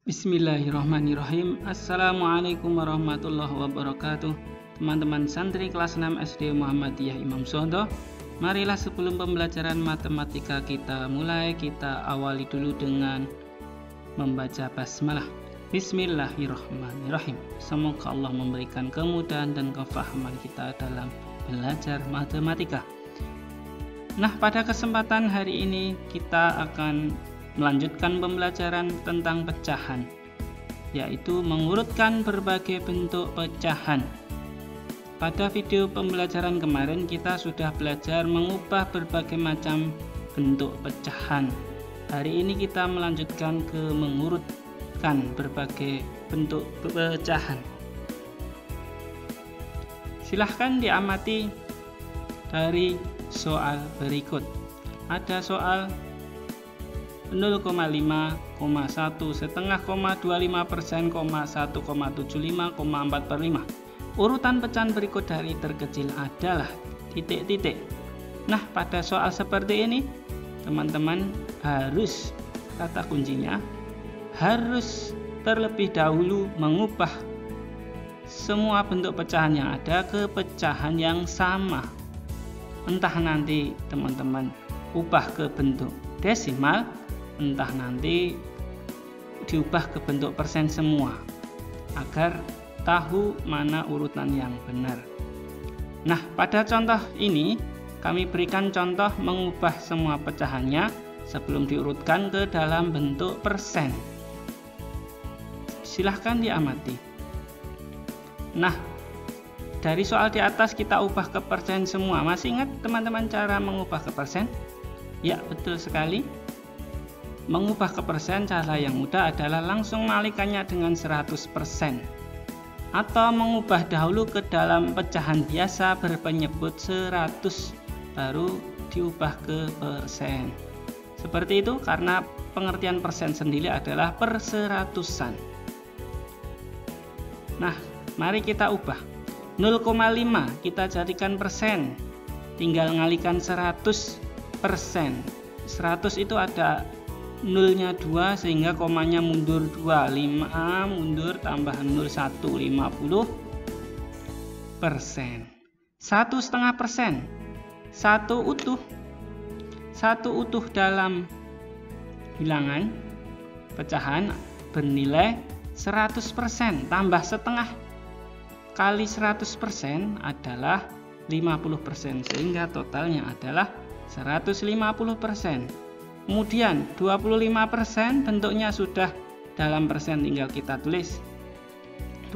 Bismillahirrahmanirrahim. Assalamualaikum warahmatullahi wabarakatuh. Teman-teman santri kelas 6 SD Muhammadiyah Imam Sondo, marilah sebelum pembelajaran matematika kita mulai, kita awali dulu dengan membaca basmalah. Bismillahirrahmanirrahim. Semoga Allah memberikan kemudahan dan kefahaman kita dalam belajar matematika. Nah, pada kesempatan hari ini kita akan melanjutkan pembelajaran tentang pecahan, yaitu mengurutkan berbagai bentuk pecahan. Pada video pembelajaran kemarin kita sudah belajar mengubah berbagai macam bentuk pecahan. Hari ini kita melanjutkan ke mengurutkan berbagai bentuk pecahan. Silahkan diamati dari soal berikut. Ada soal 0,5, 1, setengah, 25%, 1,75, 4/5. Urutan pecahan berikut dari terkecil adalah titik-titik. Nah, pada soal seperti ini teman-teman harus, kata kuncinya, harus terlebih dahulu mengubah semua bentuk pecahan yang ada ke pecahan yang sama. Entah nanti teman-teman ubah ke bentuk desimal, entah nanti diubah ke bentuk persen semua, agar tahu mana urutan yang benar. Nah, pada contoh ini kami berikan contoh mengubah semua pecahannya sebelum diurutkan ke dalam bentuk persen. Silahkan diamati. Nah, dari soal di atas kita ubah ke persen semua. Masih ingat teman-teman cara mengubah ke persen? Ya, betul sekali. Mengubah ke persen, cara yang mudah adalah langsung mengalihkannya dengan 100%, atau mengubah dahulu ke dalam pecahan biasa berpenyebut 100 baru diubah ke persen. Seperti itu karena pengertian persen sendiri adalah perseratusan. Nah, mari kita ubah 0,5 kita jadikan persen, tinggal mengalihkan 100%. 100 itu ada nolnya 2 sehingga komanya mundur 2, 5 mundur tambah 0, 1, 50%. 1,5%, satu utuh dalam bilangan pecahan bernilai 100%, tambah setengah kali 100% adalah 50%, sehingga totalnya adalah 150%. Kemudian 25% bentuknya sudah dalam persen, tinggal kita tulis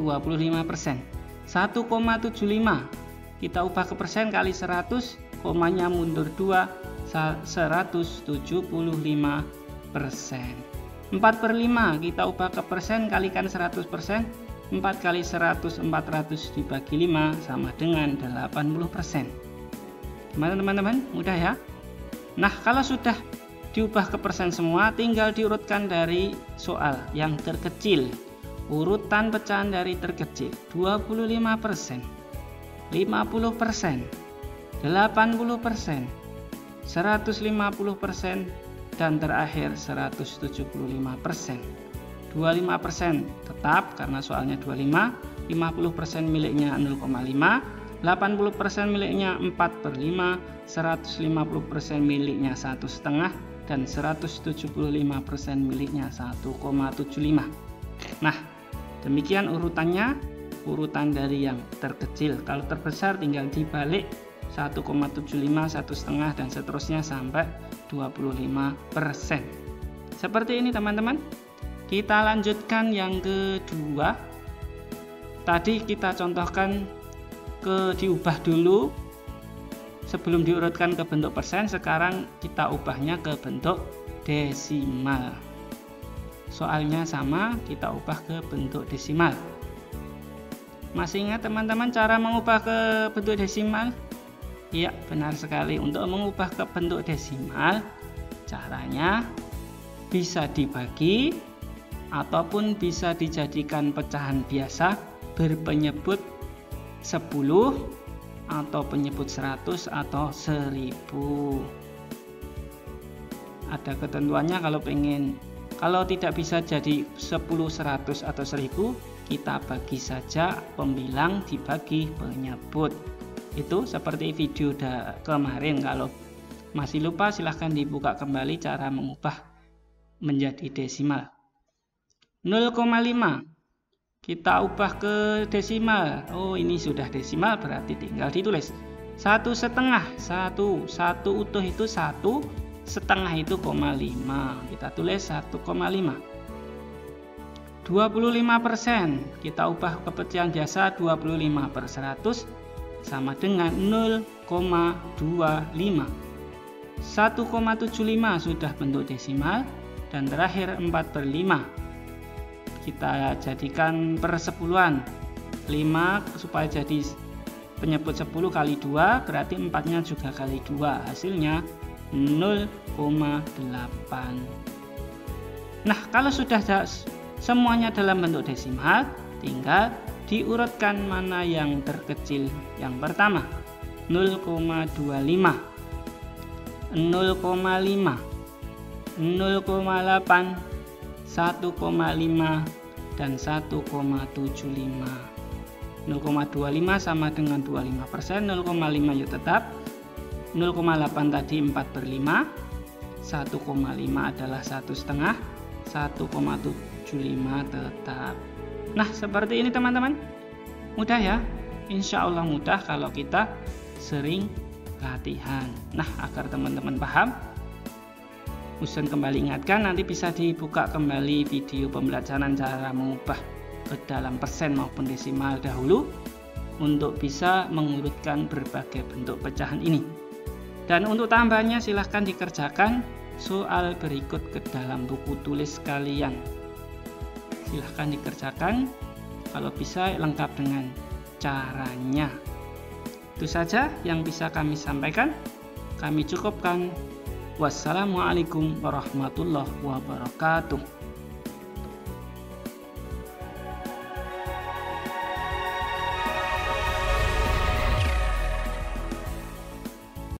25%. 1,75 kita ubah ke persen kali 100, komanya mundur 2, 175%. 4/5 kita ubah ke persen kalikan 100%, 4 kali 100, 400 dibagi 5 sama dengan 80%. Teman-teman, mudah ya? Nah, kalau sudah diubah ke persen semua, tinggal diurutkan dari soal yang terkecil. Urutan pecahan dari terkecil: 25%, 50%, 80%, 150%, dan terakhir 175%. 25% tetap karena soalnya 25, 50% miliknya 0,5, 80% miliknya 4/5, 150% miliknya 1,5, dan 175% miliknya 1,75. Nah, demikian urutannya, urutan dari yang terkecil. Kalau terbesar tinggal dibalik 1,75, 1,5, dan seterusnya sampai 25%. Seperti ini teman-teman. Kita lanjutkan yang kedua. Tadi kita contohkan diubah dulu sebelum diurutkan ke bentuk persen. Sekarang kita ubahnya ke bentuk desimal. Soalnya sama, kita ubah ke bentuk desimal. Masih ingat teman-teman cara mengubah ke bentuk desimal? Iya, benar sekali. Untuk mengubah ke bentuk desimal, caranya bisa dibagi ataupun bisa dijadikan pecahan biasa berpenyebut 10 atau penyebut 100 atau 1000. Ada ketentuannya, kalau pengen Kalau tidak bisa jadi 10, 100 atau 1000, kita bagi saja pembilang dibagi penyebut. Itu seperti video kemarin. Kalau masih lupa silahkan dibuka kembali cara mengubah menjadi desimal. 0,5 kita ubah ke desimal. Oh, ini sudah desimal, berarti tinggal ditulis 1,5. Satu utuh itu 1, setengah itu 0,5. Kita tulis 1,5. 25% kita ubah ke pecahan biasa. 25/100 sama dengan 0,25. 1,75 sudah bentuk desimal. Dan terakhir 4/5 kita jadikan persepuluhan. 5 supaya jadi penyebut 10 kali 2, berarti 4-nya juga kali 2, hasilnya 0,8. Nah, kalau sudah semuanya dalam bentuk desimal, tinggal diurutkan mana yang terkecil. Yang pertama 0,25, 0,5, 0,8, 1,5 dan 1,75. 0,25 sama dengan 25%, 0,5 ya tetap, 0,8 tadi 4/5, 1,5 adalah 1,5, 1,75 tetap. Nah, seperti ini teman-teman. Mudah ya? Insya Allah mudah kalau kita sering latihan. Nah, agar teman-teman paham, Usen kembali ingatkan, nanti bisa dibuka kembali video pembelajaran cara mengubah ke dalam persen maupun desimal dahulu untuk bisa mengurutkan berbagai bentuk pecahan ini. Dan untuk tambahannya silahkan dikerjakan soal berikut ke dalam buku tulis kalian. Silahkan dikerjakan, kalau bisa lengkap dengan caranya. Itu saja yang bisa kami sampaikan. Kami cukupkan. Wassalamualaikum warahmatullahi wabarakatuh.